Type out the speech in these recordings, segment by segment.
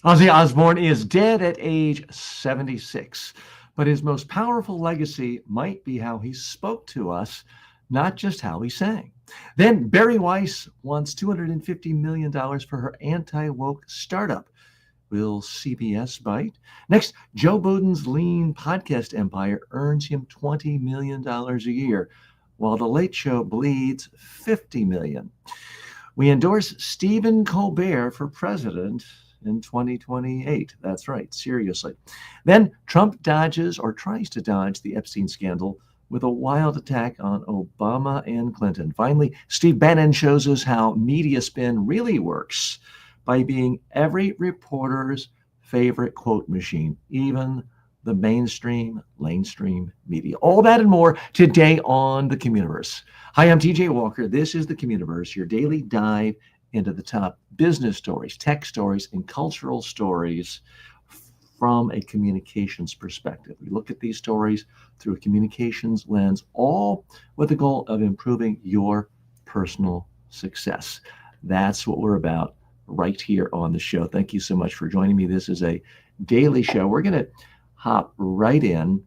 Ozzy Osbourne is dead at age 76, but his most powerful legacy might be how he spoke to us, not just how he sang. Then Bari Weiss wants $250 million for her anti woke startup. Will CBS bite? Next, Joe Budden's lean podcast empire earns him $20 million a year, while The Late Show bleeds $50 million. We endorse Stephen Colbert for president in 2028. That's right, seriously. Then Trump dodges or tries to dodge the Epstein scandal with a wild attack on Obama and Clinton. Finally, Steve Bannon shows us how media spin really works by being every reporter's favorite quote machine, even the lamestream media. All that and more today on the Communiverse. Hi, I'm TJ Walker. This is the Communiverse, your daily dive into the top business stories, tech stories, and cultural stories from a communications perspective. We look at these stories through a communications lens, all with the goal of improving your personal success. That's what we're about right here on the show. Thank you so much for joining me. This is a daily show. We're going to hop right in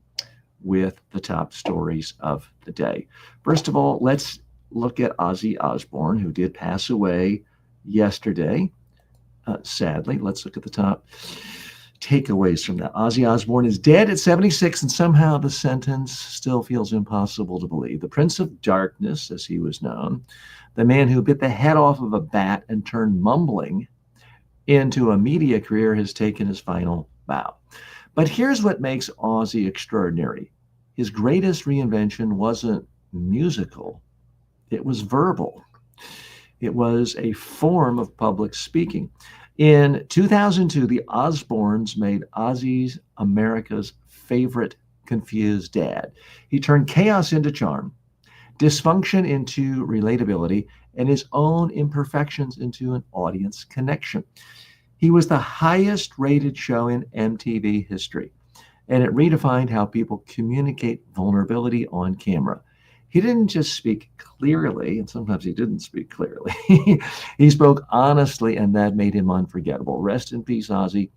with the top stories of the day. First of all, let's look at Ozzy Osbourne, who did pass away yesterday. Sadly, let's look at the top takeaways from that. Ozzy Osbourne is dead at 76, and somehow the sentence still feels impossible to believe. The Prince of Darkness, as he was known, the man who bit the head off of a bat and turned mumbling into a media career, has taken his final bow. But here's what makes Ozzy extraordinary. His greatest reinvention wasn't musical, it was verbal. It was a form of public speaking. In 2002, the Osbournes made Ozzy's America's favorite confused dad. He turned chaos into charm, dysfunction into relatability, and his own imperfections into an audience connection. He was the highest rated show in MTV history, and it redefined how people communicate vulnerability on camera. He didn't just speak clearly, and sometimes he didn't speak clearly. He spoke honestly, and that made him unforgettable. Rest in peace, Ozzy.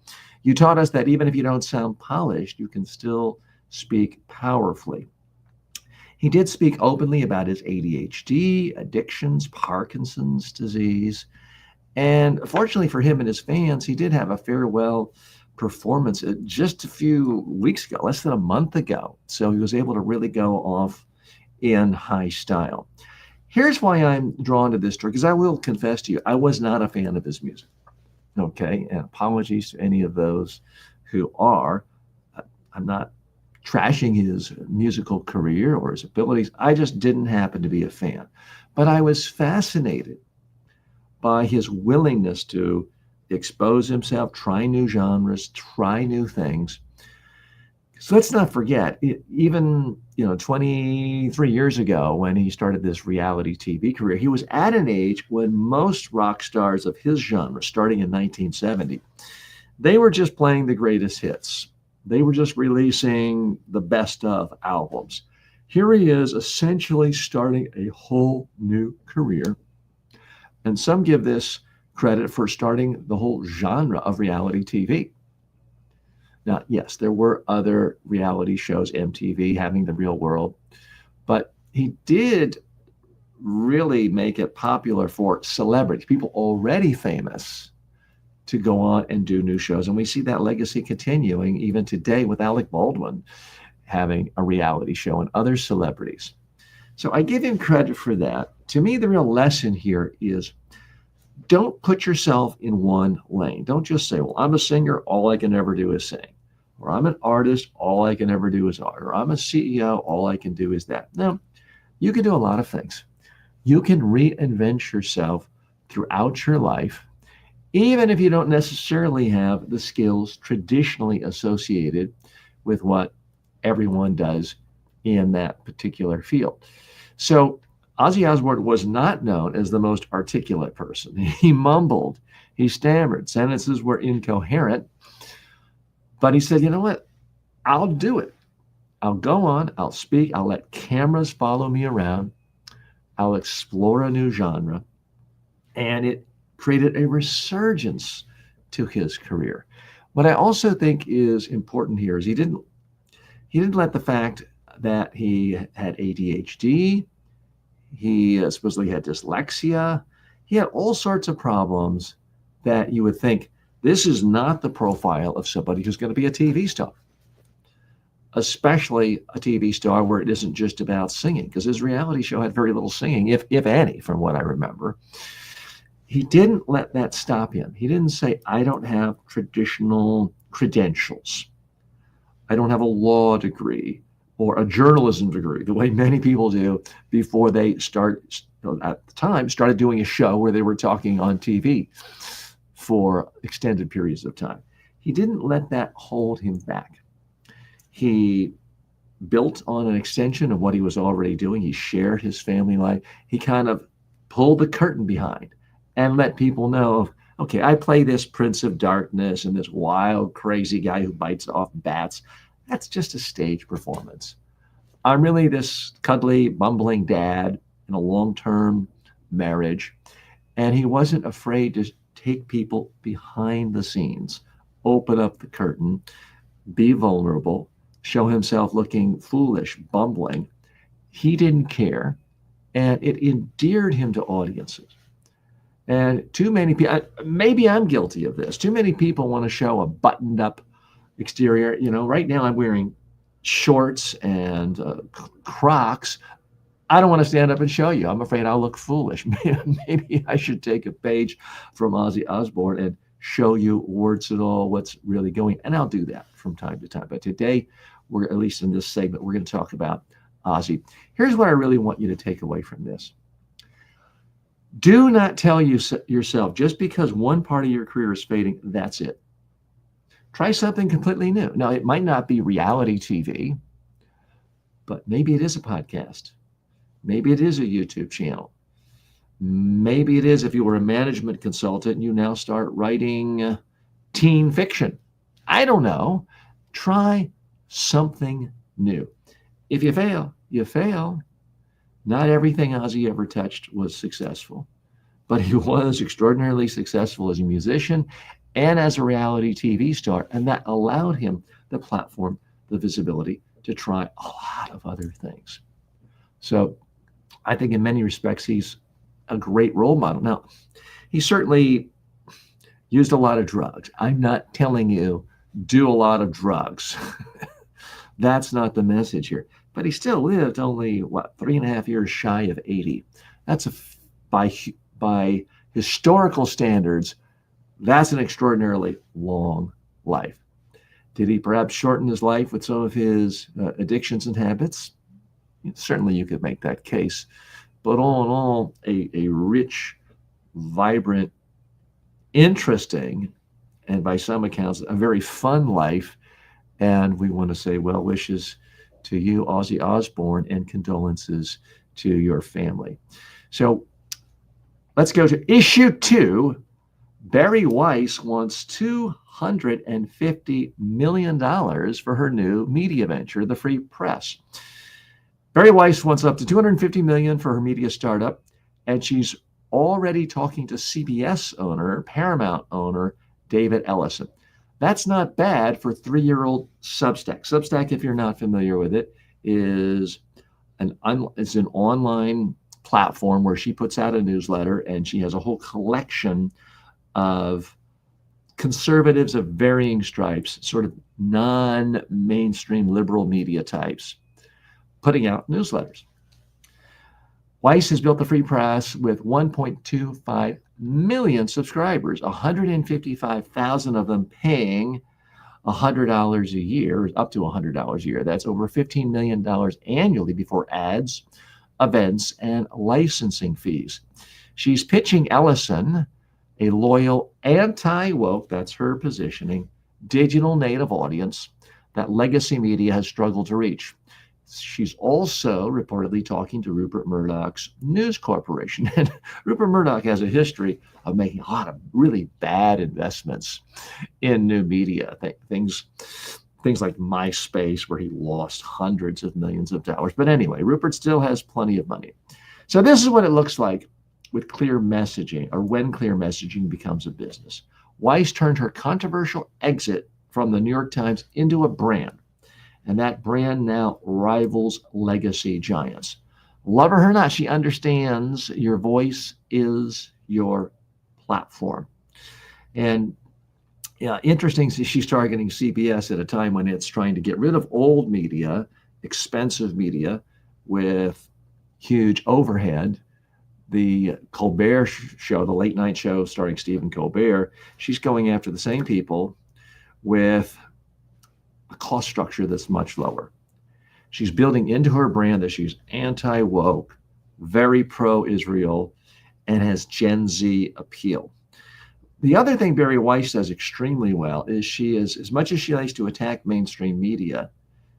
You taught us that even if you don't sound polished, you can still speak powerfully. He did speak openly about his ADHD, addictions, Parkinson's disease. And fortunately for him and his fans, he did have a farewell performance just a few weeks ago, less than a month ago. So he was able to really go off in high style. Here's why I'm drawn to this story, because I will confess to you, I was not a fan of his music. Okay, and apologies to any of those who are. I'm not trashing his musical career or his abilities. I just didn't happen to be a fan. But I was fascinated by his willingness to expose himself, try new genres, try new things. So let's not forget, even 23 years ago when he started this reality TV career, he was at an age when most rock stars of his genre, starting in 1970, they were just playing the greatest hits. They were just releasing the best of albums. Here he is essentially starting a whole new career. And some give this credit for starting the whole genre of reality TV. Now, yes, there were other reality shows, MTV, having the real world, but he did really make it popular for celebrities, people already famous, to go on and do new shows. And we see that legacy continuing even today with Alec Baldwin having a reality show and other celebrities. So I give him credit for that. To me, the real lesson here is don't put yourself in one lane. Don't just say, well, I'm a singer, all I can ever do is sing. Or I'm an artist, all I can ever do is art. Or I'm a CEO, all I can do is that. No, you can do a lot of things. You can reinvent yourself throughout your life, even if you don't necessarily have the skills traditionally associated with what everyone does in that particular field. So Ozzy Osbourne was not known as the most articulate person. He mumbled, he stammered, sentences were incoherent, but he said, you know what? I'll do it. I'll go on, I'll speak, I'll let cameras follow me around, I'll explore a new genre. And it created a resurgence to his career. What I also think is important here is he didn't let the fact that he had ADHD, he supposedly had dyslexia, he had all sorts of problems that you would think this is not the profile of somebody who's going to be a TV star, especially a TV star where it isn't just about singing, because his reality show had very little singing, if any, from what I remember. He didn't let that stop him. He didn't say, I don't have traditional credentials. I don't have a law degree or a journalism degree, the way many people do before they start, at the time, started doing a show where they were talking on TV for extended periods of time. He didn't let that hold him back. He built on an extension of what he was already doing. He shared his family life. He kind of pulled the curtain behind and let people know, okay, I play this Prince of Darkness and this wild, crazy guy who bites off bats. That's just a stage performance. I'm really this cuddly, bumbling dad in a long-term marriage. And he wasn't afraid to take people behind the scenes, open up the curtain, be vulnerable, show himself looking foolish, bumbling. He didn't care, and it endeared him to audiences. And too many people, maybe I'm guilty of this, too many people want to show a buttoned up exterior. Right now I'm wearing shorts and Crocs. I don't want to stand up and show you. I'm afraid I'll look foolish. Maybe I should take a page from Ozzy Osbourne and show you warts and all what's really going. And I'll do that from time to time. But today, we're, at least in this segment, we're going to talk about Ozzy. Here's what I really want you to take away from this. Do not tell yourself, just because one part of your career is fading, that's it. Try something completely new. Now, it might not be reality TV, but maybe it is a podcast. Maybe it is a YouTube channel. Maybe it is, if you were a management consultant and you now start writing teen fiction. I don't know. Try something new. If you fail, you fail. Not everything Ozzy ever touched was successful, but he was extraordinarily successful as a musician and as a reality TV star, and that allowed him the platform, the visibility to try a lot of other things. So I think in many respects, he's a great role model. Now, he certainly used a lot of drugs. I'm not telling you do a lot of drugs. That's not the message here. But he still lived only, 3.5 years shy of 80. That's by historical standards, that's an extraordinarily long life. Did he perhaps shorten his life with some of his addictions and habits? Certainly you could make that case. But all in all, a rich, vibrant, interesting, and by some accounts, a very fun life. And we want to say well wishes to you, Ozzy Osbourne, and condolences to your family. So let's go to issue 2. Bari Weiss wants $250 million for her new media venture, the Free Press. Bari Weiss wants up to $250 million for her media startup, and she's already talking to CBS owner, Paramount owner, David Ellison. That's not bad for 3-year-old Substack. Substack, if you're not familiar with it, is an online platform where she puts out a newsletter, and she has a whole collection of conservatives of varying stripes, sort of non-mainstream liberal media types, putting out newsletters. Weiss has built the Free Press with 1.25 million subscribers, 155,000 of them paying $100 a year, up to $100 a year. That's over $15 million annually before ads, events, and licensing fees. She's pitching Ellison a loyal, anti-woke, that's her positioning, digital native audience that legacy media has struggled to reach. She's also reportedly talking to Rupert Murdoch's News Corporation. And Rupert Murdoch has a history of making a lot of really bad investments in new media. Things like MySpace, where he lost hundreds of millions of dollars. But anyway, Rupert still has plenty of money. So this is what it looks like with clear messaging, or when clear messaging becomes a business. Weiss turned her controversial exit from the New York Times into a brand, and that brand now rivals legacy giants. Love her or not, she understands your voice is your platform. And yeah, interesting, she's targeting CBS at a time when it's trying to get rid of old media, expensive media with huge overhead. The Colbert show, the late night show starring Stephen Colbert, she's going after the same people with a cost structure that's much lower. She's building into her brand that she's anti-woke, very pro-Israel, and has Gen Z appeal. The other thing Bari Weiss does extremely well is she is, as much as she likes to attack mainstream media,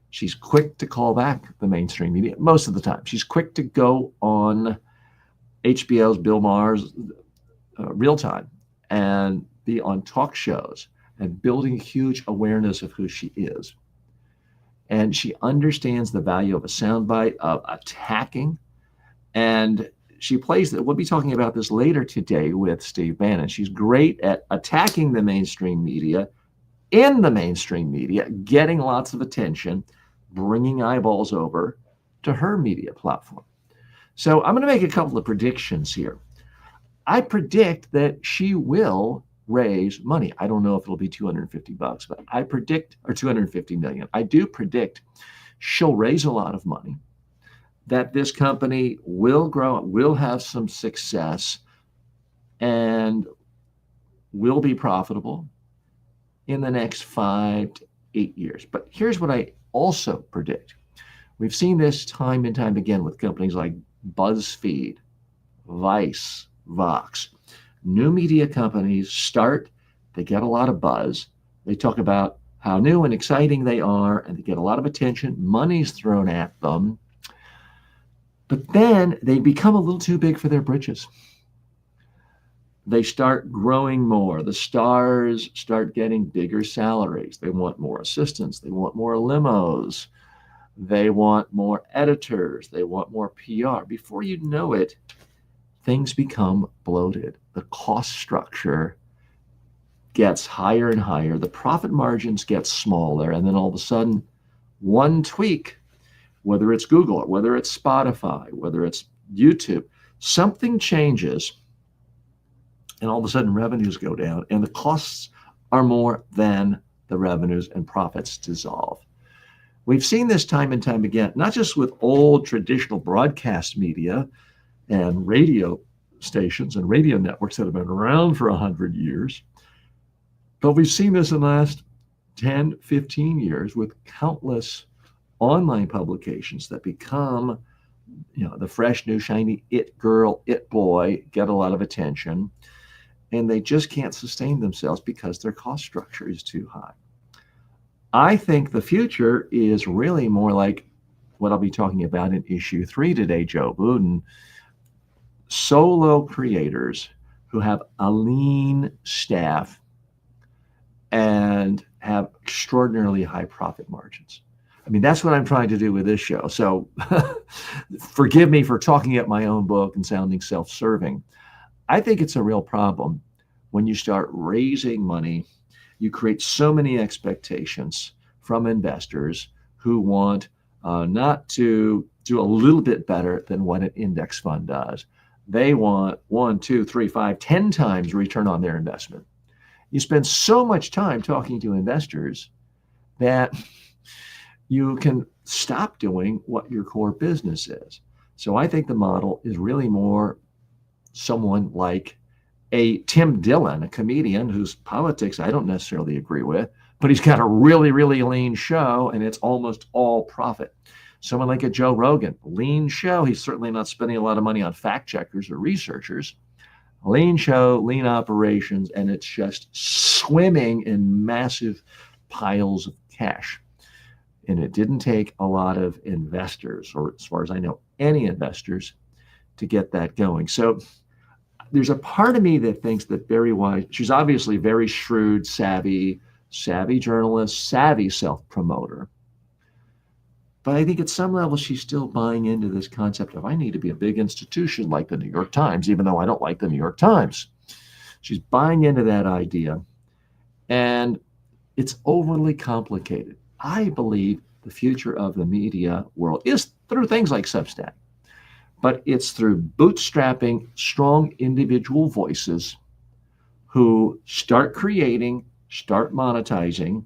she's quick to call back the mainstream media most of the time. She's quick to go on HBO's Bill Maher's Real Time and be on talk shows and building huge awareness of who she is. And she understands the value of a soundbite, of attacking, and she plays that. We'll be talking about this later today with Steve Bannon. She's great at attacking the mainstream media, in the mainstream media, getting lots of attention, bringing eyeballs over to her media platform. So I'm going to make a couple of predictions here. I predict that she will raise money. I don't know if it'll be $250, but I predict, or 250 million. I do predict she'll raise a lot of money, that this company will grow, will have some success, and will be profitable in the next 5 to 8 years. But here's what I also predict. We've seen this time and time again with companies like BuzzFeed, Vice, Vox. New media companies start, they get a lot of buzz. They talk about how new and exciting they are, and they get a lot of attention. Money's thrown at them. But then they become a little too big for their britches. They start growing more. The stars start getting bigger salaries. They want more assistants. They want more limos. They want more editors. They want more PR. Before you know it, things become bloated. The cost structure gets higher and higher. The profit margins get smaller. And then all of a sudden, one tweak, whether it's Google, whether it's Spotify, whether it's YouTube, something changes, and all of a sudden revenues go down, and the costs are more than the revenues, and profits dissolve. We've seen this time and time again, not just with old traditional broadcast media and radio stations and radio networks that have been around for 100 years, but we've seen this in the last 10, 15 years with countless online publications that become, the fresh, new, shiny it girl, it boy, get a lot of attention, and they just can't sustain themselves because their cost structure is too high. I think the future is really more like what I'll be talking about in issue 3 today, Joe Budden, solo creators who have a lean staff and have extraordinarily high profit margins. I mean, that's what I'm trying to do with this show. So forgive me for talking at my own book and sounding self-serving. I think it's a real problem when you start raising money. You create so many expectations from investors who want not to do a little bit better than what an index fund does. They want 1, 2, 3, 5, 10 times return on their investment. You spend so much time talking to investors that you can stop doing what your core business is. So I think the model is really more someone like a Tim Dillon, a comedian whose politics I don't necessarily agree with, but he's got a really, really lean show, and it's almost all profit. Someone like a Joe Rogan, lean show. He's certainly not spending a lot of money on fact checkers or researchers. Lean show, lean operations, and it's just swimming in massive piles of cash. And it didn't take a lot of investors, or as far as I know, any investors, to get that going. So there's a part of me that thinks that Bari Weiss, she's obviously very shrewd, savvy journalist, savvy self-promoter. But I think at some level, she's still buying into this concept of I need to be a big institution like the New York Times, even though I don't like the New York Times. She's buying into that idea, and it's overly complicated. I believe the future of the media world is through things like Substack, but it's through bootstrapping strong individual voices who start creating, start monetizing,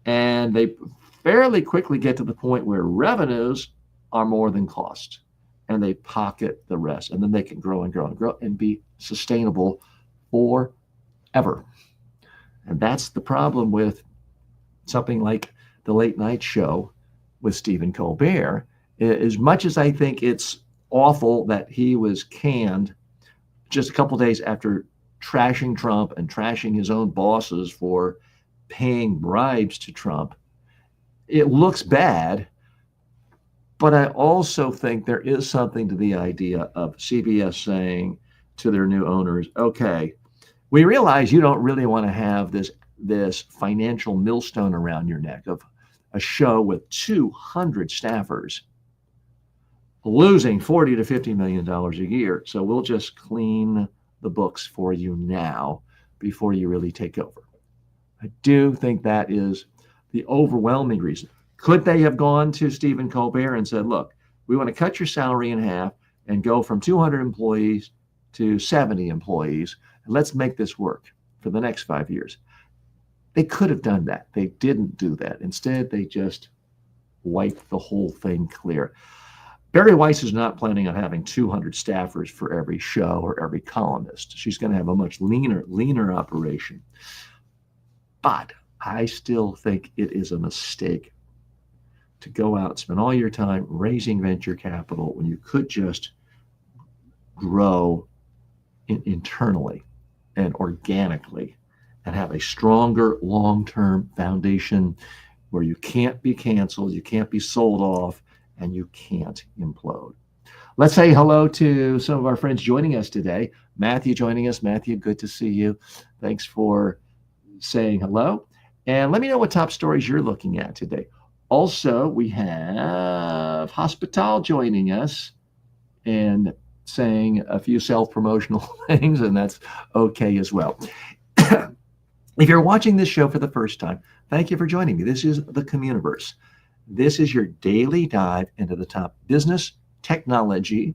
and they fairly quickly get to the point where revenues are more than cost, and they pocket the rest, and then they can grow and grow and grow and be sustainable forever. And that's the problem with something like the late night show with Stephen Colbert. As much as I think it's awful that he was canned just a couple days after trashing Trump and trashing his own bosses for paying bribes to Trump, it looks bad. But I also think there is something to the idea of CBS saying to their new owners, okay, we realize you don't really want to have this financial millstone around your neck of a show with 200 staffers losing $40 to $50 million a year. So we'll just clean the books for you now before you really take over. I do think that is the overwhelming reason. Could they have gone to Stephen Colbert and said, look, we want to cut your salary in half and go from 200 employees to 70 employees, and let's make this work for the next 5 years? They could have done that. They didn't do that. Instead, they just wiped the whole thing clear. Bari Weiss is not planning on having 200 staffers for every show or every columnist. She's going to have a much leaner operation. But I still think it is a mistake to go out and spend all your time raising venture capital when you could just grow internally and organically and have a stronger long-term foundation where you can't be canceled, you can't be sold off, and you can't implode. Let's say hello to some of our friends joining us today. Matthew joining us. Matthew, good to see you. Thanks for saying hello. And let me know what top stories you're looking at today. Also, we have Hospital joining us and saying a few self-promotional things, and that's okay as well. If you're watching this show for the first time, thank you for joining me. This is the Communiverse. This is your daily dive into the top business, technology,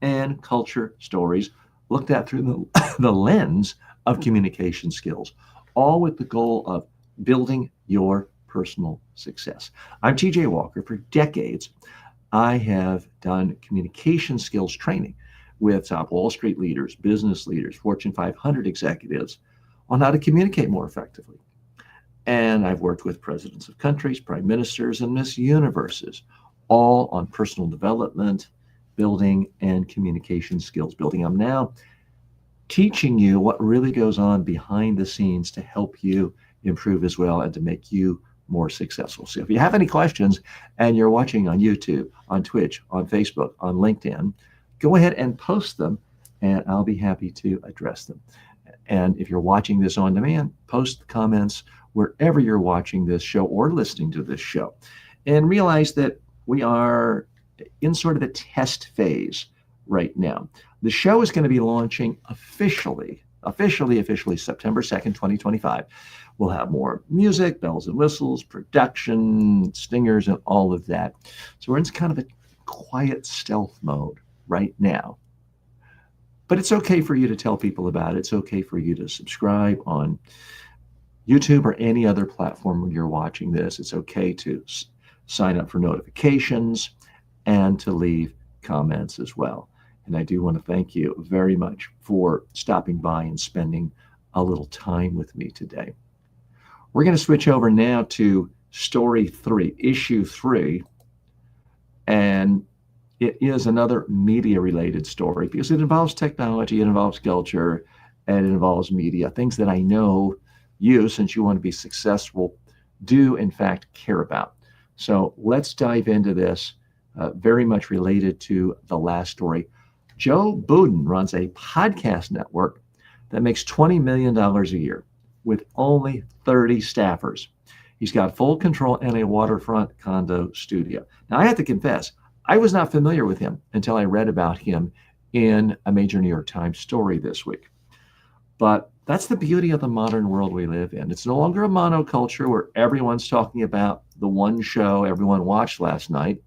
and culture stories looked at through the lens of communication skills, all with the goal of building your personal success. I'm TJ Walker. For decades, I have done communication skills training with top Wall Street leaders, business leaders, Fortune 500 executives on how to communicate more effectively. And I've worked with presidents of countries, prime ministers, and Miss Universes, all on personal development, building, and communication skills building. I'm now teaching you what really goes on behind the scenes to help you improve as well and to make you more successful. So if you have any questions and you're watching on YouTube, on Twitch, on Facebook, on LinkedIn, go ahead and post them and I'll be happy to address them. And if you're watching this on demand, post comments wherever you're watching this show or listening to this show. And realize that we are in sort of a test phase right now. The show is going to be launching officially September 2nd, 2025. We'll have more music, bells and whistles, production, stingers, and all of that. So we're in kind of a quiet stealth mode right now. But it's okay for you to tell people about it. It's okay for you to subscribe on YouTube or any other platform when you're watching this. It's okay to sign up for notifications and to leave comments as well. And I do want to thank you very much for stopping by and spending a little time with me today. We're going to switch over now to story 3, issue 3. And it is another media-related story because it involves technology, it involves culture, and it involves media, things that I know you, since you want to be successful, do in fact care about. So let's dive into this, very much related to the last story. Joe Budden runs a podcast network that makes $20 million a year with only 30 staffers. He's got full control and a waterfront condo studio. Now, I have to confess, I was not familiar with him until I read about him in a major New York Times story this week. But That's the beauty of the modern world we live in. It's no longer a monoculture where everyone's talking about the one show everyone watched last night.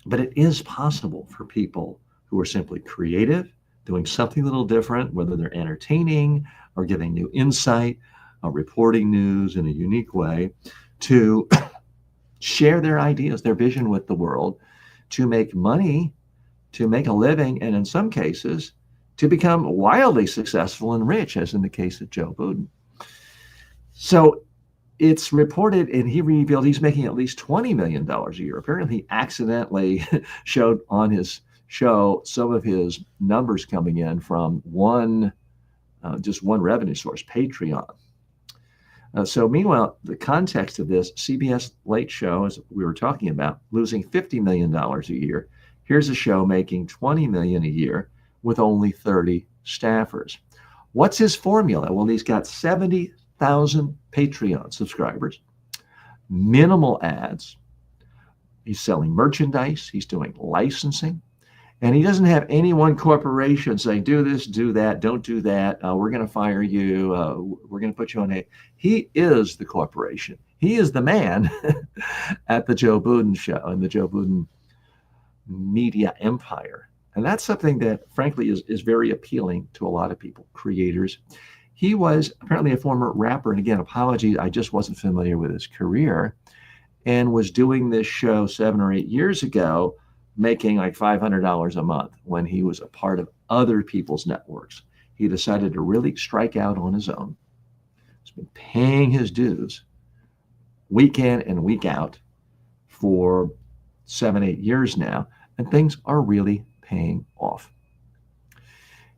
But it is possible for people who are simply creative, doing something a little different, whether they're entertaining or giving new insight, reporting news in a unique way, to share their ideas, their vision with the world, to make money, to make a living, and in some cases, to become wildly successful and rich, as in the case of Joe Budden. So it's reported, and he revealed he's making at least $20 million a year. Apparently, he accidentally showed on his show some of his numbers coming in from just one revenue source, Patreon. So meanwhile, the context of this, CBS Late Show, as we were talking about, losing $50 million a year. Here's a show making $20 million a year with only 30 staffers. What's his formula? Well, he's got 70,000 Patreon subscribers, minimal ads. He's selling merchandise. He's doing licensing. And he doesn't have any one corporation saying, do this, do that, don't do that. We're going to fire you. We're going to put you on a. He is the corporation. He is the man at the Joe Budden show and the Joe Budden media empire. And that's something that, frankly, is very appealing to a lot of people, creators. He was apparently a former rapper. And again, apologies, I just wasn't familiar with his career, and was doing this show 7 or 8 years ago, making like $500 a month when he was a part of other people's networks. He decided to really strike out on his own. He's been paying his dues week in and week out for 7, 8 years now, and things are really paying off.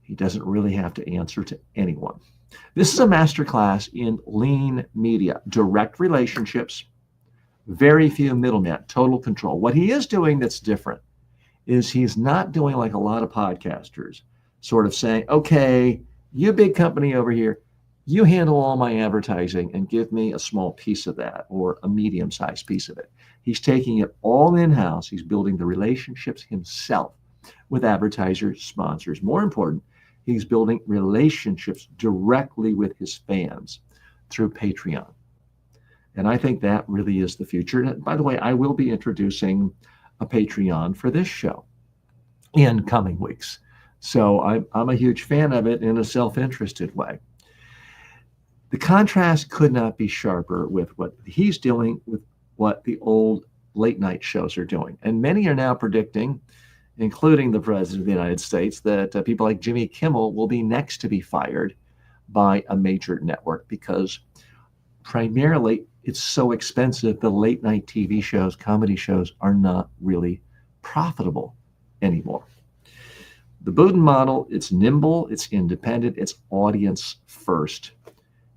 He doesn't really have to answer to anyone. This is a masterclass in lean media, direct relationships, very few middlemen, total control. What he is doing that's different is he's not doing like a lot of podcasters, sort of saying, okay, you big company over here, you handle all my advertising and give me a small piece of that, or a medium-sized piece of it. He's taking it all in-house. He's building the relationships himself with advertisers, sponsors. More important, he's building relationships directly with his fans through Patreon. And I think that really is the future. And by the way, I will be introducing a Patreon for this show in coming weeks. So I'm a huge fan of it in a self-interested way. The contrast could not be sharper with what he's doing with what the old late night shows are doing. And many are now predicting, including the President of the United States, that people like Jimmy Kimmel will be next to be fired by a major network, because primarily it's so expensive. The late night TV shows, comedy shows, are not really profitable anymore. The Budden model, it's nimble, it's independent, it's audience first.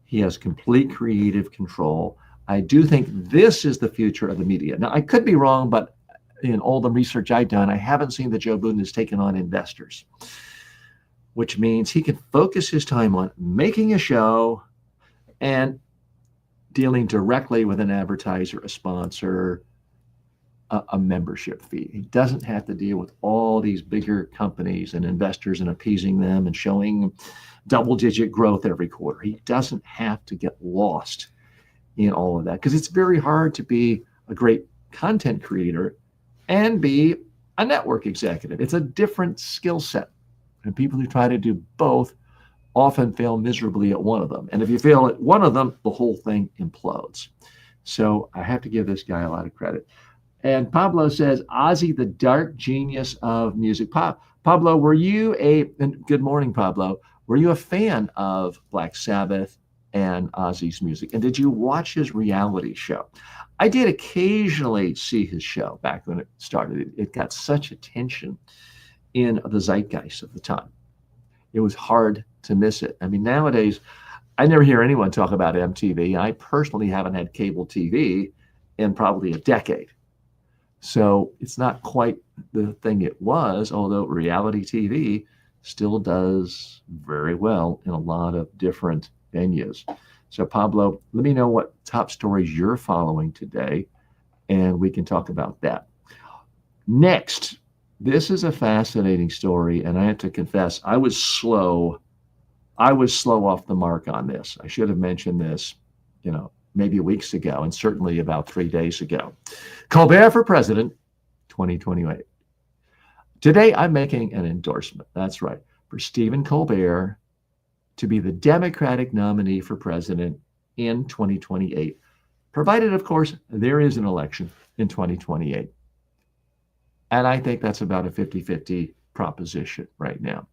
He has complete creative control. I do think this is the future of the media. Now, I could be wrong, but in all the research I've done, I haven't seen that Joe Budden has taken on investors, which means he can focus his time on making a show and dealing directly with an advertiser, a sponsor, a membership fee. He doesn't have to deal with all these bigger companies and investors and appeasing them and showing double-digit growth every quarter. He doesn't have to get lost in all of that, because it's very hard to be a great content creator and be a network executive. It's a different skill set. And people who try to do both often fail miserably at one of them. And if you fail at one of them, the whole thing implodes. So I have to give this guy a lot of credit. And Pablo says, Ozzy, the dark genius of music. Pablo, were you and good morning, Pablo, were you a fan of Black Sabbath and Ozzy's music? And did you watch his reality show? I did occasionally see his show back when it started. It got such attention in the zeitgeist of the time. It was hard to miss it. I mean, nowadays, I never hear anyone talk about MTV. I personally haven't had cable TV in probably a decade. So it's not quite the thing it was, although reality TV still does very well in a lot of different venues. So Pablo, let me know what top stories you're following today, and we can talk about that. Next, this is a fascinating story, and I have to confess, I was slow I was slow off the mark on this. I should have mentioned this, maybe weeks ago, and certainly about 3 days ago. Colbert for president, 2028. Today, I'm making an endorsement. That's right, for Stephen Colbert to be the Democratic nominee for president in 2028, provided, of course, there is an election in 2028. And I think that's about a 50-50 proposition right now.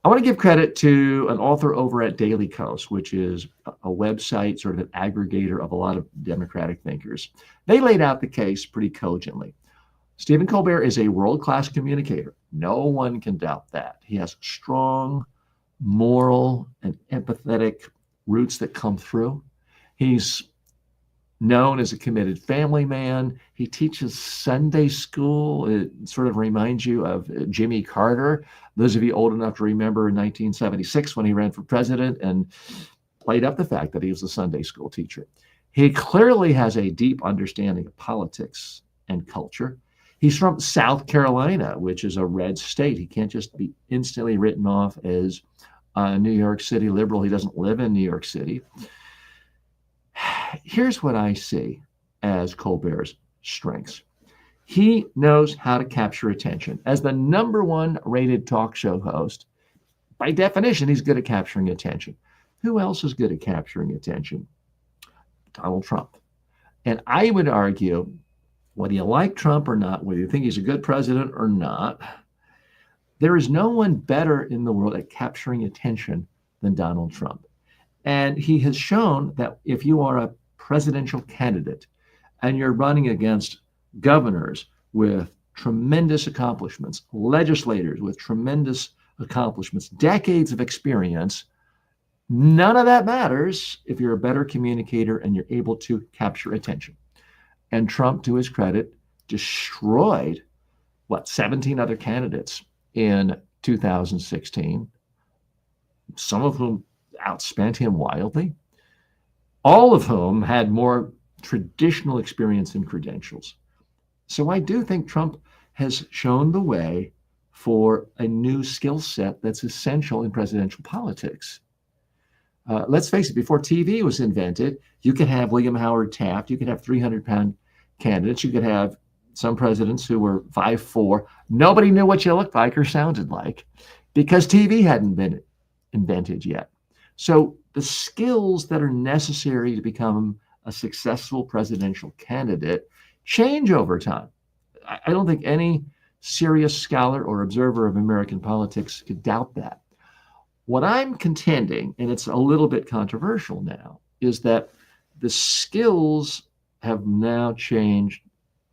I want to give credit to an author over at Daily Kos, which is a website, sort of an aggregator of a lot of Democratic thinkers. They laid out the case pretty cogently. Stephen Colbert is a world-class communicator. No one can doubt that. He has strong moral and empathetic roots that come through. He's known as a committed family man. He teaches Sunday school. It sort of reminds you of Jimmy Carter. Those of you old enough to remember in 1976 when he ran for president and played up the fact that he was a Sunday school teacher. He clearly has a deep understanding of politics and culture. He's from South Carolina, which is a red state. He can't just be instantly written off as a New York City liberal. He doesn't live in New York City. Here's what I see as Colbert's strengths. He knows how to capture attention. As the #1 rated talk show host, by definition, he's good at capturing attention. Who else is good at capturing attention? Donald Trump. And I would argue, whether you like Trump or not, whether you think he's a good president or not, there is no one better in the world at capturing attention than Donald Trump. And he has shown that if you are a presidential candidate and you're running against governors with tremendous accomplishments, legislators with tremendous accomplishments, decades of experience, none of that matters if you're a better communicator and you're able to capture attention. And Trump, to his credit, destroyed, 17 other candidates in 2016, some of whom outspent him wildly, all of whom had more traditional experience and credentials. So I do think Trump has shown the way for a new skill set that's essential in presidential politics. Let's face it, before TV was invented, you could have William Howard Taft, you could have 300-pound candidates, you could have some presidents who were 5'4". Nobody knew what you looked like or sounded like because TV hadn't been invented yet. So the skills that are necessary to become a successful presidential candidate change over time. I don't think any serious scholar or observer of American politics could doubt that. What I'm contending, and it's a little bit controversial now, is that the skills have now changed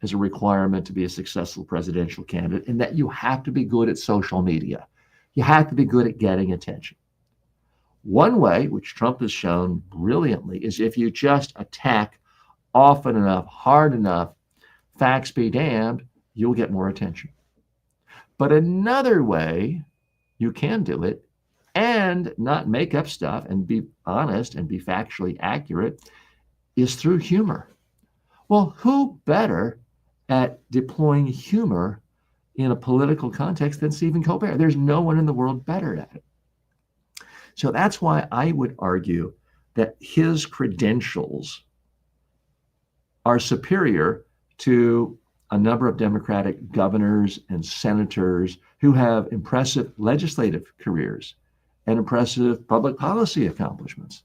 as a requirement to be a successful presidential candidate, and that you have to be good at social media. You have to be good at getting attention. One way, which Trump has shown brilliantly, is if you just attack often enough, hard enough, facts be damned, you'll get more attention. But another way you can do it and not make up stuff and be honest and be factually accurate is through humor. Well, who better at deploying humor in a political context than Stephen Colbert? There's no one in the world better at it. So that's why I would argue that his credentials are superior to a number of Democratic governors and senators who have impressive legislative careers and impressive public policy accomplishments.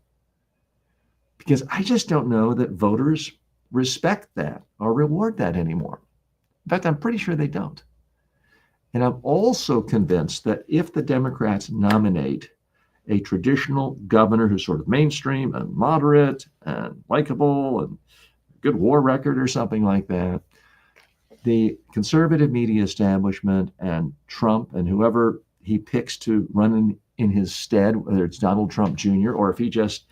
Because I just don't know that voters respect that or reward that anymore. In fact, I'm pretty sure they don't. And I'm also convinced that if the Democrats nominate a traditional governor who's sort of mainstream and moderate and likable and good war record or something like that, the conservative media establishment and Trump and whoever he picks to run in his stead, whether it's Donald Trump Jr. or if he just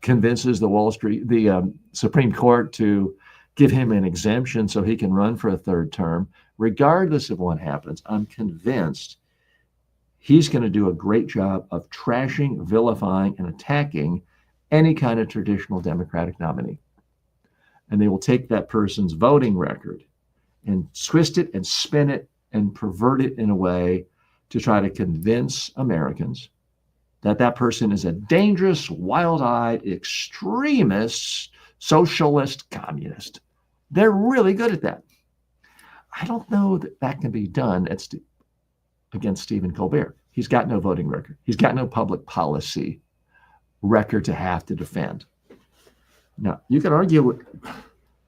convinces the Supreme Court to give him an exemption so he can run for a third term, regardless of what happens, I'm convinced he's going to do a great job of trashing, vilifying, and attacking any kind of traditional Democratic nominee. And they will take that person's voting record and twist it and spin it and pervert it in a way to try to convince Americans that person is a dangerous, wild-eyed, extremist, socialist, communist. They're really good at that. I don't know that that can be done against Stephen Colbert. He's got no voting record. He's got no public policy record to have to defend. Now, you could argue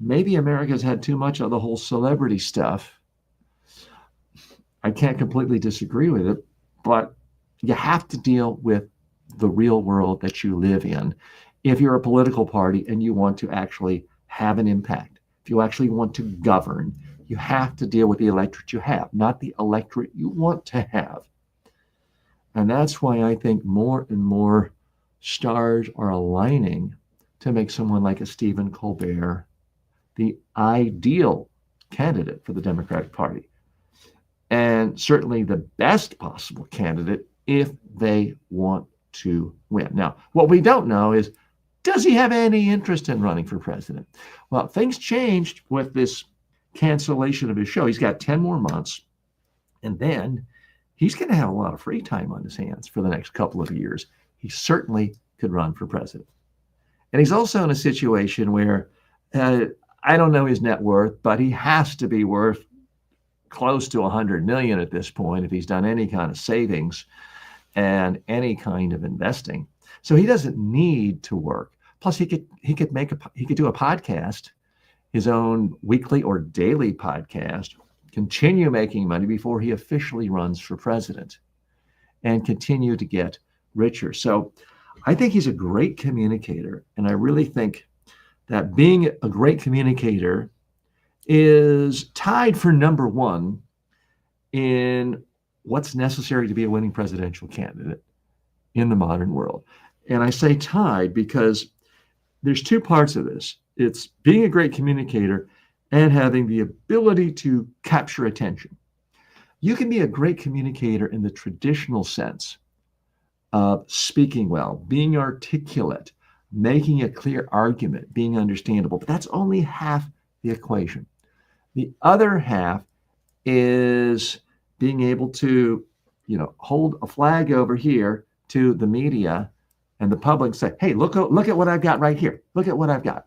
maybe America's had too much of the whole celebrity stuff. I can't completely disagree with it, but you have to deal with the real world that you live in if you're a political party and you want to actually have an impact. If you actually want to govern, you have to deal with the electorate you have, not the electorate you want to have. And that's why I think more and more stars are aligning to make someone like a Stephen Colbert the ideal candidate for the Democratic Party. And certainly the best possible candidate if they want to win. Now, what we don't know is, does he have any interest in running for president? Well, things changed with this cancellation of his show. He's got 10 more months, and then he's going to have a lot of free time on his hands for the next couple of years. He certainly could run for president. And he's also in a situation where I don't know his net worth, but he has to be worth close to 100 million at this point if he's done any kind of savings and any kind of investing. So he doesn't need to work. Plus, he could do a podcast, his own weekly or daily podcast, continue making money before he officially runs for president, and continue to get richer. So I think he's a great communicator, and I really think that being a great communicator is tied for number one in what's necessary to be a winning presidential candidate in the modern world. And I say tied because there's two parts of this. It's being a great communicator and having the ability to capture attention. You can be a great communicator in the traditional sense of speaking well, being articulate, making a clear argument, being understandable, but that's only half the equation. The other half is being able to, hold a flag over here to the media and the public and say, hey, look at what I've got right here. Look at what I've got.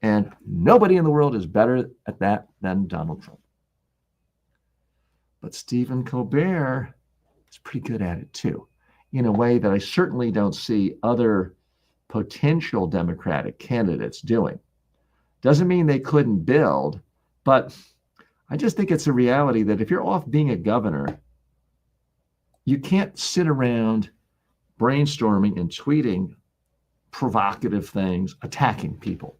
And nobody in the world is better at that than Donald Trump. But Stephen Colbert is pretty good at it too, in a way that I certainly don't see other potential Democratic candidates doing. Doesn't mean they couldn't build, but I just think it's a reality that if you're off being a governor, you can't sit around brainstorming and tweeting provocative things, attacking people,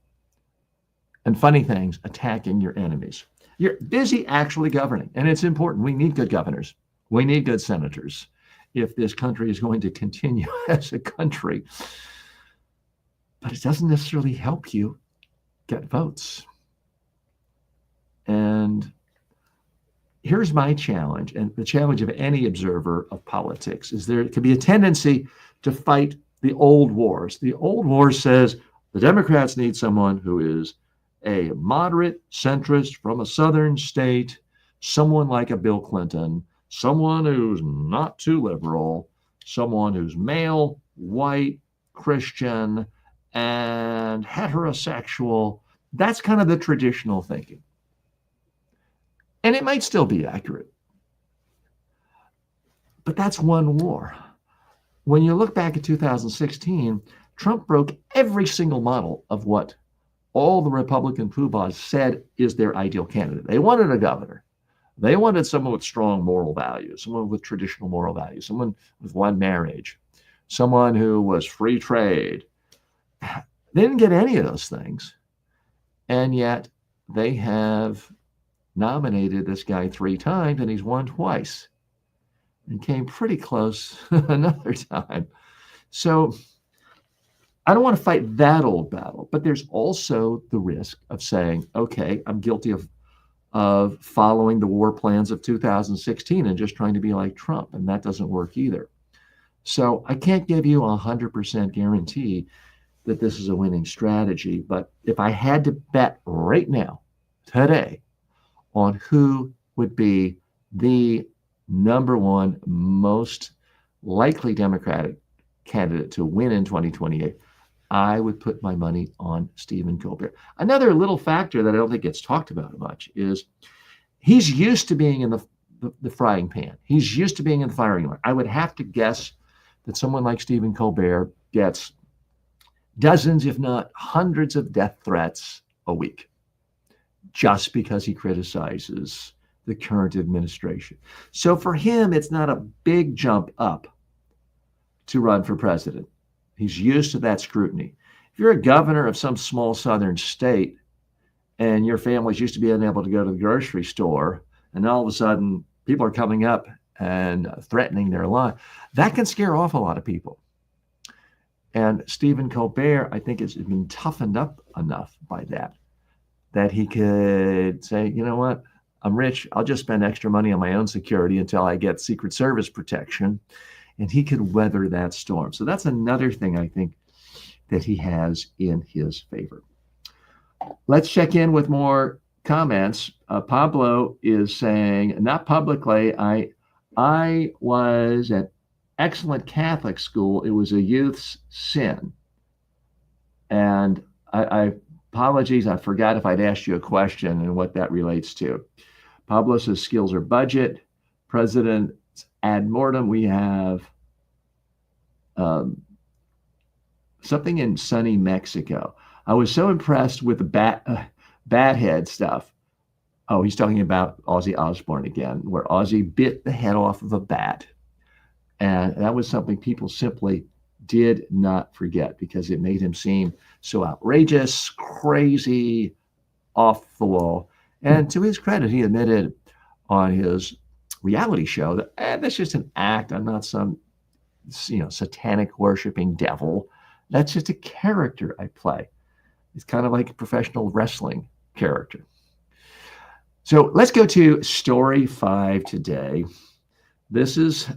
and funny things, attacking your enemies. You're busy actually governing, and it's important. We need good governors. We need good senators if this country is going to continue as a country. But it doesn't necessarily help you get votes. And here's my challenge, and the challenge of any observer of politics, is there could be a tendency to fight the old wars. The old war says the Democrats need someone who is a moderate centrist from a southern state, someone like a Bill Clinton, someone who's not too liberal, someone who's male, white, Christian, and heterosexual. That's kind of the traditional thinking. And it might still be accurate. But that's one war. When you look back at 2016, Trump broke every single model of what all the Republican poobahs said is their ideal candidate. They wanted a governor. They wanted someone with strong moral values, someone with traditional moral values, someone with one marriage, someone who was free trade. They didn't get any of those things. And yet they have nominated this guy 3 times, and he's won twice and came pretty close another time. So I don't want to fight that old battle, but there's also the risk of saying, okay, I'm guilty of following the war plans of 2016 and just trying to be like Trump, and that doesn't work either. So I can't give you a 100% guarantee that this is a winning strategy, but if I had to bet right now, today, on who would be the number one most likely Democratic candidate to win in 2028, I would put my money on Stephen Colbert. Another little factor that I don't think gets talked about much is he's used to being in the frying pan. He's used to being in the firing line. I would have to guess that someone like Stephen Colbert gets dozens, if not hundreds, of death threats a week just because he criticizes the current administration. So for him, it's not a big jump up to run for president. He's used to that scrutiny. If you're a governor of some small southern state and your family's used to being able to go to the grocery store, and all of a sudden people are coming up and threatening their life, that can scare off a lot of people. And Stephen Colbert, I think, has been toughened up enough by that he could say, you know what, I'm rich. I'll just spend extra money on my own security until I get Secret Service protection. And he could weather that storm. So that's another thing I think that he has in his favor. Let's check in with more comments. Pablo is saying, not publicly, I was at excellent Catholic school. It was a youth's sin. And I apologies, I forgot if I'd asked you a question and what that relates to. Pablo says skills are budget. President ad mortem, we have something in sunny Mexico. I was so impressed with the bat head stuff. Oh, he's talking about Ozzy Osbourne again, where Ozzy bit the head off of a bat. And that was something people simply did not forget because it made him seem so outrageous, crazy, off the wall. And to his credit, he admitted on his reality show that that's just an act. I'm not some, satanic worshiping devil. That's just a character I play. It's kind of like a professional wrestling character. So let's go to story 5 today. This is,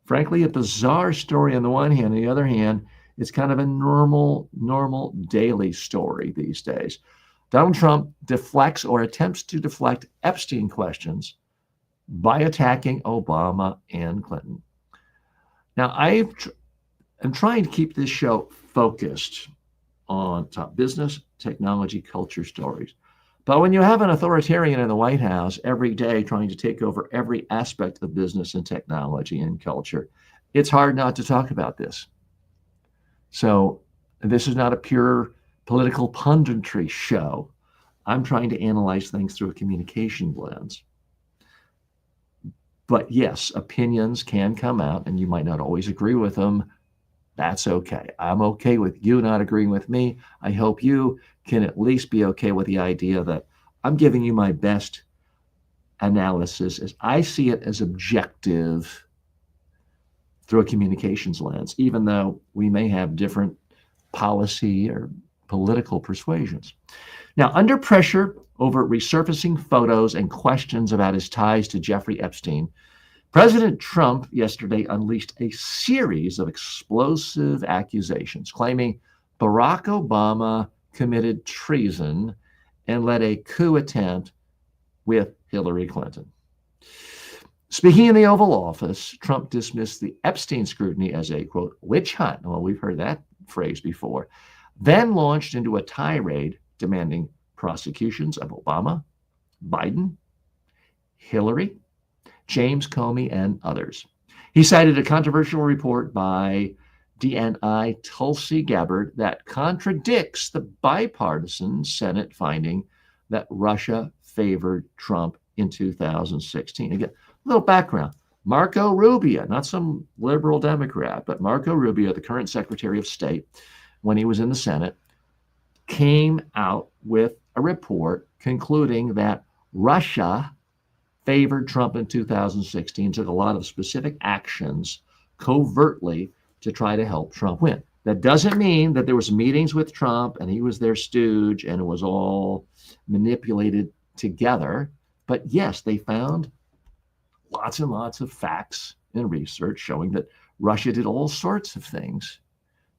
frankly, a bizarre story on the one hand. On the other hand, it's kind of a normal daily story these days. Donald Trump deflects or attempts to deflect Epstein questions by attacking Obama and Clinton. Now, I'm trying to keep this show focused on top business, technology, culture stories. But when you have an authoritarian in the White House every day trying to take over every aspect of business and technology and culture, it's hard not to talk about this. So this is not a pure political punditry show. I'm trying to analyze things through a communication lens. But yes, opinions can come out and you might not always agree with them. That's okay. I'm okay with you not agreeing with me. I hope you can at least be okay with the idea that I'm giving you my best analysis as I see it as objective through a communications lens, even though we may have different policy or political persuasions. Now, under pressure over resurfacing photos and questions about his ties to Jeffrey Epstein, President Trump yesterday unleashed a series of explosive accusations, claiming Barack Obama committed treason and led a coup attempt with Hillary Clinton. Speaking in the Oval Office, Trump dismissed the Epstein scrutiny as a, quote, witch hunt. Well, we've heard that phrase before. Then launched into a tirade demanding prosecutions of Obama, Biden, Hillary, James Comey, and others. He cited a controversial report by DNI Tulsi Gabbard that contradicts the bipartisan Senate finding that Russia favored Trump in 2016. Again, a little background. Marco Rubio, not some liberal Democrat, but Marco Rubio, the current Secretary of State, when he was in the Senate, came out with a report concluding that Russia favored Trump in 2016, took a lot of specific actions covertly to try to help Trump win. That doesn't mean that there was meetings with Trump and he was their stooge and it was all manipulated together. But yes, they found lots and lots of facts and research showing that Russia did all sorts of things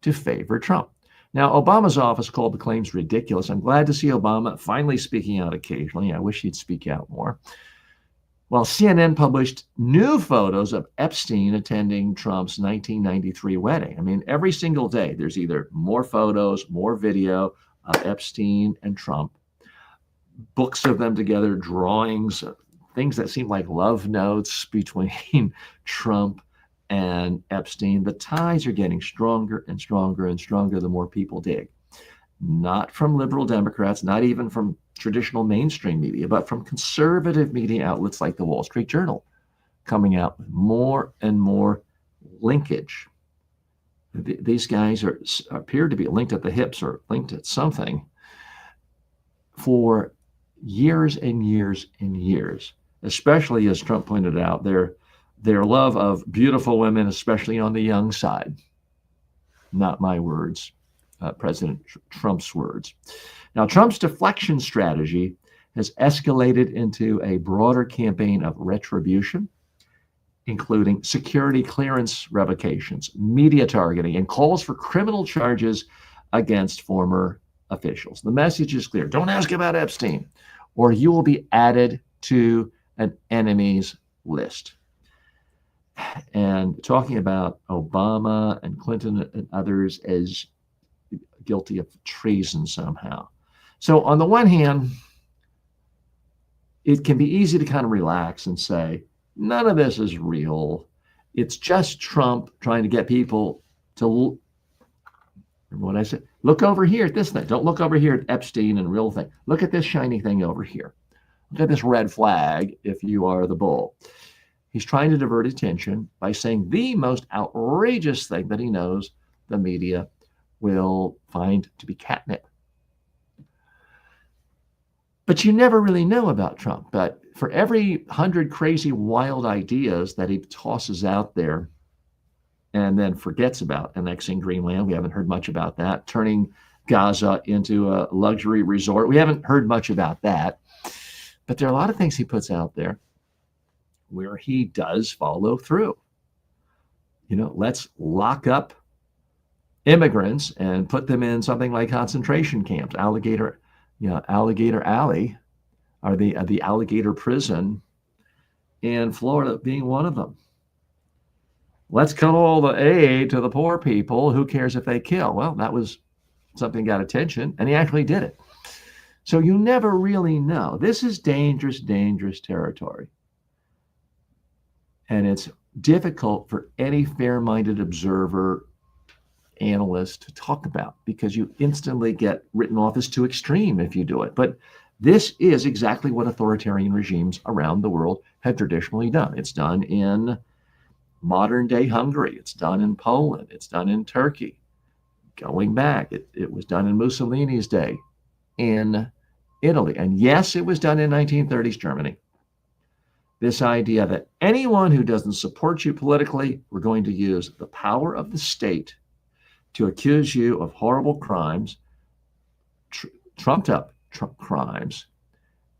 to favor Trump. Now, Obama's office called the claims ridiculous. I'm glad to see Obama finally speaking out occasionally. I wish he'd speak out more. Well, CNN published new photos of Epstein attending Trump's 1993 wedding. I mean, every single day, there's either more photos, more video of Epstein and Trump, books of them together, drawings, things that seem like love notes between Trump and Epstein. The ties are getting stronger and stronger and stronger the more people dig. Not from liberal Democrats, not even from traditional mainstream media, but from conservative media outlets like the Wall Street Journal, coming out with more and more linkage. These guys appear to be linked at the hips or linked at something for years and years and years, especially, as Trump pointed out, their love of beautiful women, especially on the young side. Not my words. President Trump's words. Now, Trump's deflection strategy has escalated into a broader campaign of retribution, including security clearance revocations, media targeting, and calls for criminal charges against former officials. The message is clear. Don't ask about Epstein, or you will be added to an enemies list. And talking about Obama and Clinton and others as guilty of treason somehow. So on the one hand, it can be easy to kind of relax and say, none of this is real. It's just Trump trying to get people to, remember what I said? Look over here at this thing. Don't look over here at Epstein and real thing. Look at this shiny thing over here. Look at this red flag if you are the bull. He's trying to divert attention by saying the most outrageous thing that he knows the media will find to be catnip. But you never really know about Trump. But for every 100 crazy, wild ideas that he tosses out there and then forgets about, annexing Greenland, we haven't heard much about that, turning Gaza into a luxury resort, we haven't heard much about that. But there are a lot of things he puts out there where he does follow through. You know, let's lock up immigrants and put them in something like concentration camps, Alligator Alley, or the Alligator Prison in Florida being one of them. Let's cut all the aid to the poor people. Who cares if they kill? Well, that was something that got attention, and he actually did it. So you never really know. This is dangerous, dangerous territory. And it's difficult for any fair-minded observer, analyst to talk about, because you instantly get written off as too extreme if you do it. But this is exactly what authoritarian regimes around the world have traditionally done. It's done in modern day Hungary. It's done in Poland. It's done in Turkey. Going back, it was done in Mussolini's day in Italy. And yes, it was done in 1930s Germany. This idea that anyone who doesn't support you politically, we're going to use the power of the state to accuse you of horrible crimes, trumped up crimes,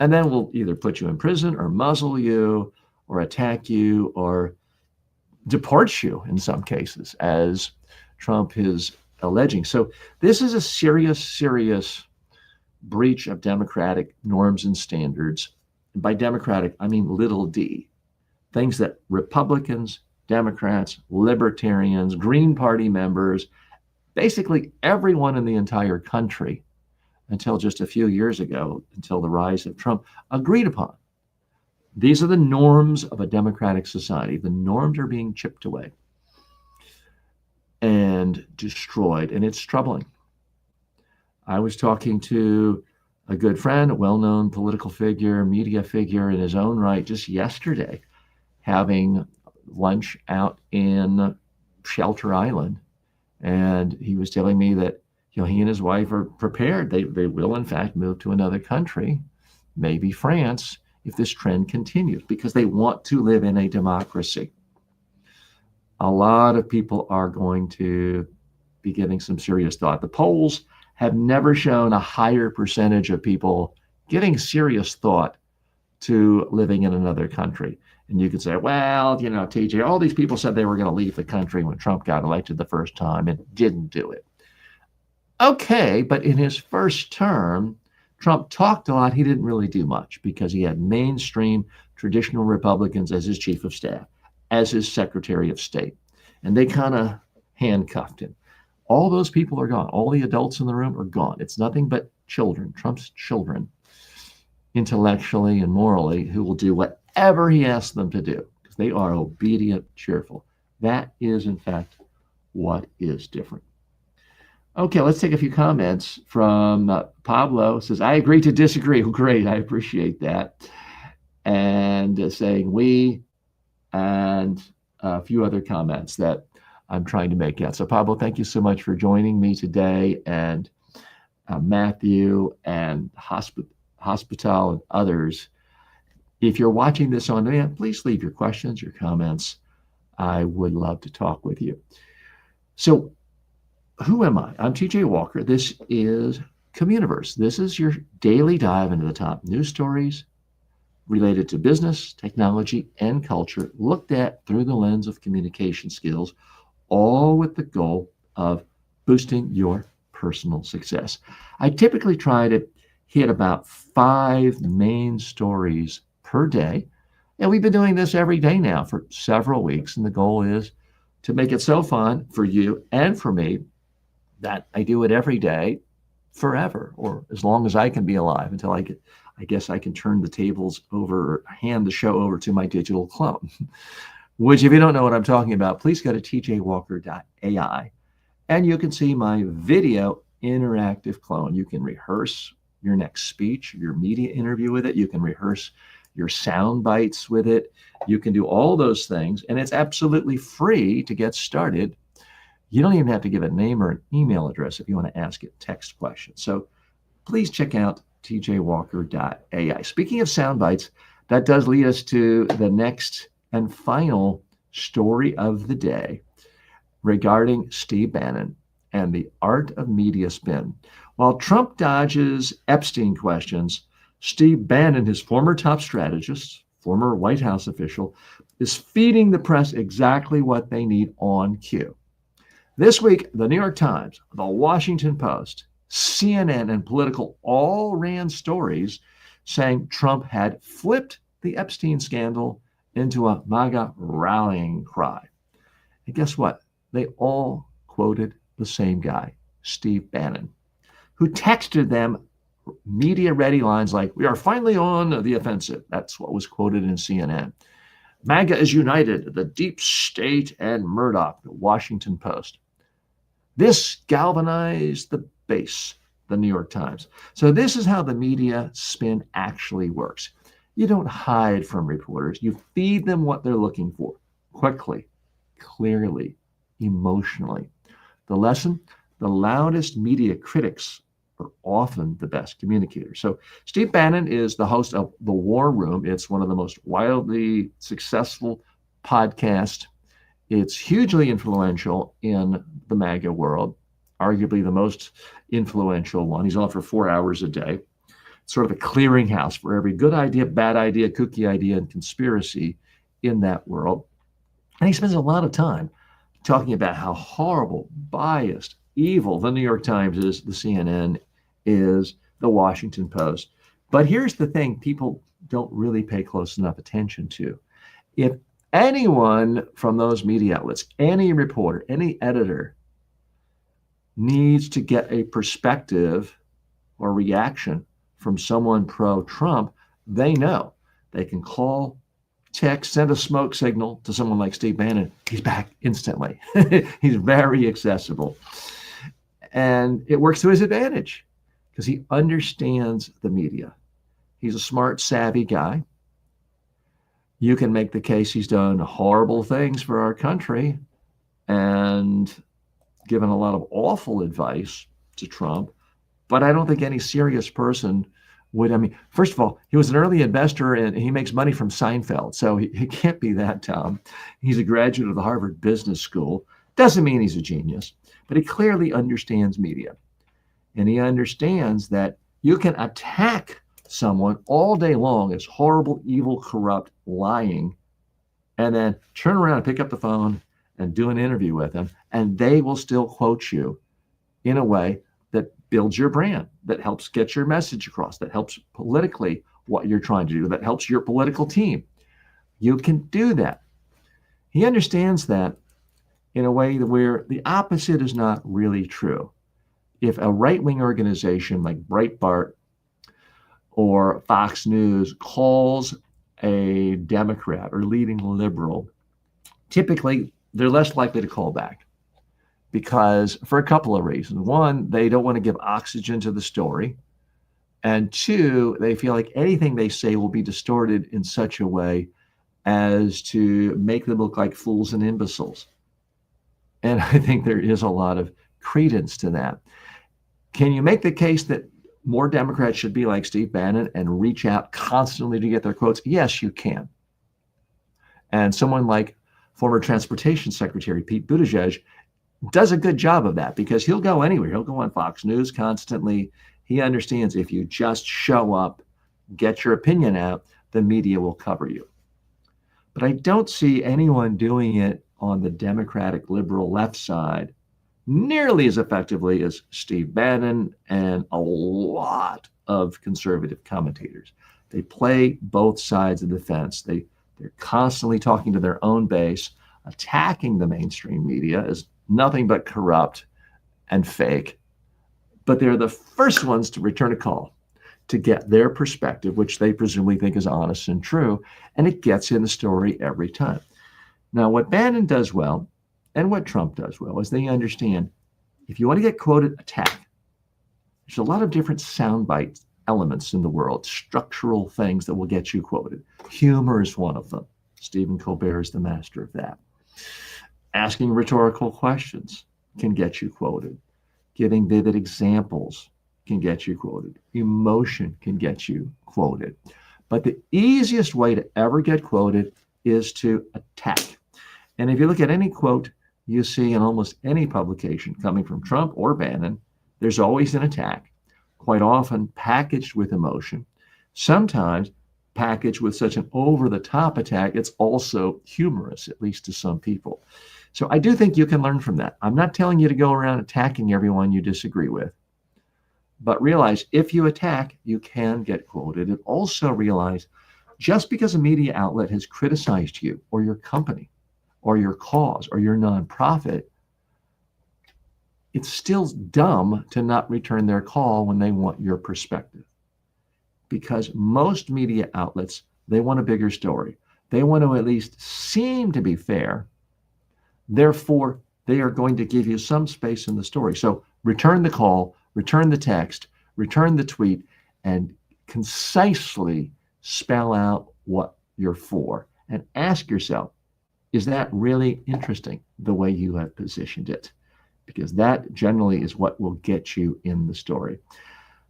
and then we'll either put you in prison or muzzle you or attack you or deport you in some cases, as Trump is alleging. So this is a serious, serious breach of democratic norms and standards. And by democratic, I mean little d. Things that Republicans, Democrats, Libertarians, Green Party members, basically everyone in the entire country, until just a few years ago, until the rise of Trump, agreed upon. These are the norms of a democratic society. The norms are being chipped away and destroyed, and it's troubling. I was talking to a good friend, a well-known political figure, media figure in his own right, just yesterday, having lunch out in Shelter Island. And he was telling me that, he and his wife are prepared. They will, in fact, move to another country, maybe France, if this trend continues, because they want to live in a democracy. A lot of people are going to be giving some serious thought. The polls have never shown a higher percentage of people giving serious thought to living in another country. And you could say, well, TJ, all these people said they were going to leave the country when Trump got elected the first time and didn't do it. Okay, but in his first term, Trump talked a lot. He didn't really do much because he had mainstream traditional Republicans as his chief of staff, as his secretary of state. And they kind of handcuffed him. All those people are gone. All the adults in the room are gone. It's nothing but children, Trump's children, intellectually and morally, who will do whatever he asks them to do because they are obedient, cheerful. That is, in fact, what is different. Okay, let's take a few comments from Pablo. Says, I agree to disagree. Well, great, I appreciate that. And saying we, and a few other comments that I'm trying to make out. So Pablo, thank you so much for joining me today, and Matthew and Hospital and others. If you're watching this on demand, please leave your questions, your comments. I would love to talk with you. So who am I? I'm TJ Walker. This is Communiverse. This is your daily dive into the top news stories related to business, technology, and culture, looked at through the lens of communication skills, all with the goal of boosting your personal success. I typically try to hit about 5 main stories per day. And we've been doing this every day now for several weeks. And the goal is to make it so fun for you and for me that I do it every day forever, or as long as I can be alive, until I guess I can turn the tables over, hand the show over to my digital clone, which if you don't know what I'm talking about, please go to tjwalker.ai and you can see my video interactive clone. You can rehearse your next speech, your media interview with it. You can rehearse your sound bites with it. You can do all those things, and it's absolutely free to get started. You don't even have to give a name or an email address if you want to ask it text questions. So please check out tjwalker.ai. Speaking of sound bites, that does lead us to the next and final story of the day regarding Steve Bannon and the art of media spin. While Trump dodges Epstein questions, Steve Bannon, his former top strategist, former White House official, is feeding the press exactly what they need on cue. This week, the New York Times, the Washington Post, CNN, and Political all ran stories saying Trump had flipped the Epstein scandal into a MAGA rallying cry. And guess what? They all quoted the same guy, Steve Bannon, who texted them media-ready lines like, "We are finally on the offensive." That's what was quoted in CNN. "MAGA is united, the deep state and Murdoch," the Washington Post. This galvanized the base, the New York Times. So this is how the media spin actually works. You don't hide from reporters. You feed them what they're looking for, quickly, clearly, emotionally. The lesson: the loudest media critics are often the best communicators. So Steve Bannon is the host of The War Room. It's one of the most wildly successful podcasts. It's hugely influential in the MAGA world, arguably the most influential one. He's on for 4 hours a day. It's sort of a clearinghouse for every good idea, bad idea, kooky idea, and conspiracy in that world. And he spends a lot of time talking about how horrible, biased, evil the New York Times is, the CNN is, the Washington Post. But here's the thing people don't really pay close enough attention to. If anyone from those media outlets, any reporter, any editor needs to get a perspective or reaction from someone pro-Trump, they know they can call, text, send a smoke signal to someone like Steve Bannon. He's back instantly. He's very accessible. And it works to his advantage because he understands the media. He's a smart, savvy guy. You can make the case he's done horrible things for our country and given a lot of awful advice to Trump, but I don't think any serious person would. I mean, first of all, he was an early investor and he makes money from Seinfeld, so he can't be that dumb. He's a graduate of the Harvard Business School. Doesn't mean he's a genius, but he clearly understands media. And he understands that you can attack someone all day long as horrible, evil, corrupt, lying, and then turn around and pick up the phone and do an interview with them, and they will still quote you in a way that builds your brand, that helps get your message across, that helps politically what you're trying to do, that helps your political team. You can do that. He understands that in a way where the opposite is not really true. If a right-wing organization like Breitbart or Fox News calls a Democrat or leading liberal, typically they're less likely to call back because for a couple of reasons. One, they don't want to give oxygen to the story. And two, they feel like anything they say will be distorted in such a way as to make them look like fools and imbeciles. And I think there is a lot of credence to that. Can you make the case that more Democrats should be like Steve Bannon and reach out constantly to get their quotes? Yes, you can. And someone like former Transportation Secretary Pete Buttigieg does a good job of that because he'll go anywhere. He'll go on Fox News constantly. He understands if you just show up, get your opinion out, the media will cover you. But I don't see anyone doing it on the Democratic liberal left side nearly as effectively as Steve Bannon and a lot of conservative commentators. They play both sides of the fence. They're constantly talking to their own base, attacking the mainstream media as nothing but corrupt and fake. But they're the first ones to return a call to get their perspective, which they presumably think is honest and true, and it gets in the story every time. Now, what Bannon does well, and what Trump does well, is they understand if you want to get quoted, attack. There's a lot of different soundbite elements in the world, structural things that will get you quoted. Humor is one of them. Stephen Colbert is the master of that. Asking rhetorical questions can get you quoted. Giving vivid examples can get you quoted. Emotion can get you quoted. But the easiest way to ever get quoted is to attack. And if you look at any quote you see in almost any publication coming from Trump or Bannon, there's always an attack, quite often packaged with emotion, sometimes packaged with such an over-the-top attack, it's also humorous, at least to some people. So I do think you can learn from that. I'm not telling you to go around attacking everyone you disagree with, but realize if you attack, you can get quoted. And also realize just because a media outlet has criticized you or your company or your cause or your nonprofit, it's still dumb to not return their call when they want your perspective. Because most media outlets, they want a bigger story. They want to at least seem to be fair. Therefore, they are going to give you some space in the story. So return the call, return the text, return the tweet, and concisely spell out what you're for. And ask yourself, is that really interesting the way you have positioned it? Because that generally is what will get you in the story.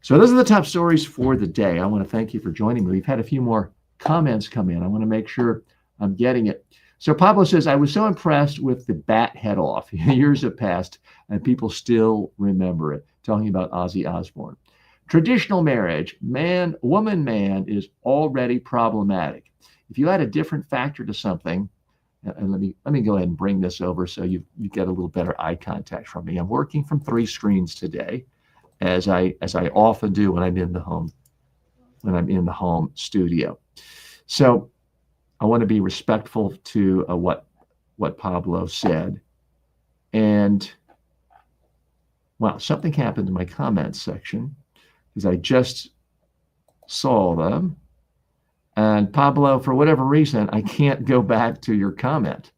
So those are the top stories for the day. I want to thank you for joining me. We've had a few more comments come in. I want to make sure I'm getting it. So Pablo says, I was so impressed with the bat head off. Years have passed and people still remember it. Talking about Ozzy Osbourne. Traditional marriage, woman-man is already problematic. If you add a different factor to something, and let me go ahead and bring this over so you get a little better eye contact from me. I'm working from 3 screens today, as I often do when I'm in the home studio. So I want to be respectful to what Pablo said. And wow, something happened in my comments section because I just saw them. And Pablo, for whatever reason, I can't go back to your comment.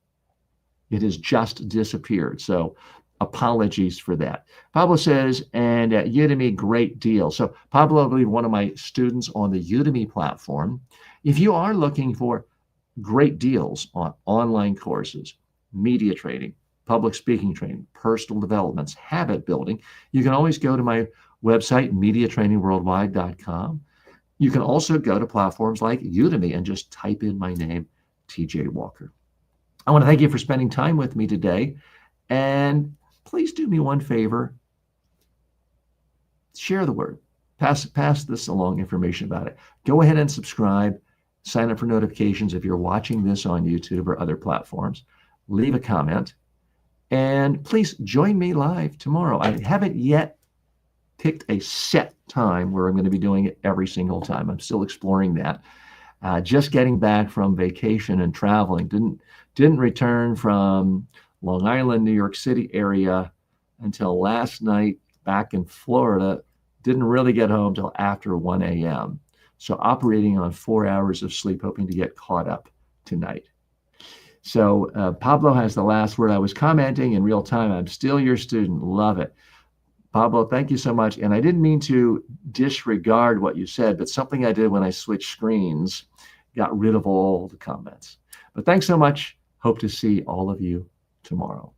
It has just disappeared. So apologies for that. Pablo says, and Udemy, great deal. So Pablo, I believe one of my students on the Udemy platform. If you are looking for great deals on online courses, media training, public speaking training, personal developments, habit building, you can always go to my website, mediatrainingworldwide.com. You can also go to platforms like Udemy and just type in my name, TJ Walker. I want to thank you for spending time with me today. And please do me one favor. Share the word. Pass this along, information about it. Go ahead and subscribe. Sign up for notifications if you're watching this on YouTube or other platforms. Leave a comment. And please join me live tomorrow. I haven't yet picked a set time where I'm going to be doing it every single time. I'm still exploring that. Just getting back from vacation and traveling. Didn't return from Long Island, New York City area until last night back in Florida. Didn't really get home till after 1 a.m. So operating on 4 hours of sleep, hoping to get caught up tonight. So Pablo has the last word. I was commenting in real time. I'm still your student. Love it. Pablo, thank you so much. And I didn't mean to disregard what you said, but something I did when I switched screens got rid of all the comments. But thanks so much. Hope to see all of you tomorrow.